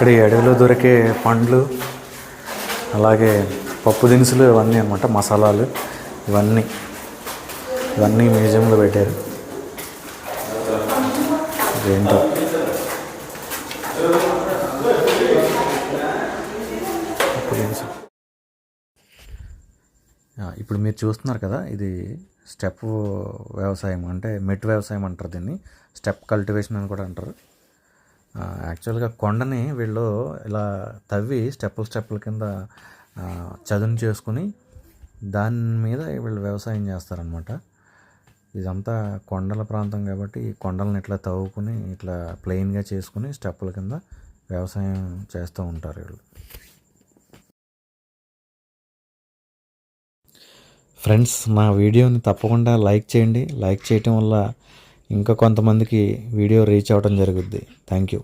ఇక్కడ ఈ అడవిలో దొరికే పండ్లు, అలాగే పప్పు దినుసులు, ఇవన్నీ అన్నమాట, మసాలాలు, ఇవన్నీ మ్యూజియంలో పెట్టారు. ఏంటో పప్పు దినుసు. ఇప్పుడు మీరు చూస్తున్నారు కదా, ఇది స్టెప్ వ్యవసాయం, అంటే మెట్ వ్యవసాయం అంటారు దీన్ని. స్టెప్ కల్టివేషన్ అని కూడా అంటారు. యాక్చువల్గా కొండని వీళ్ళు ఇలా తవ్వి స్టెప్పుల కింద చదును చేసుకుని దాని మీద వీళ్ళు వ్యవసాయం చేస్తారనమాట. ఇదంతా కొండల ప్రాంతం కాబట్టి ఈ కొండలను ఇట్లా తవ్వుకుని ఇట్లా ప్లెయిన్గా చేసుకుని స్టెప్పుల కింద వ్యవసాయం చేస్తూ ఉంటారు వీళ్ళు. ఫ్రెండ్స్, నా వీడియోని తప్పకుండా లైక్ చేయండి. లైక్ చేయటం వల్ల ఇంకా కొంతమందికి వీడియో రీచ్ అవ్వడం జరుగుద్ది. Thank you.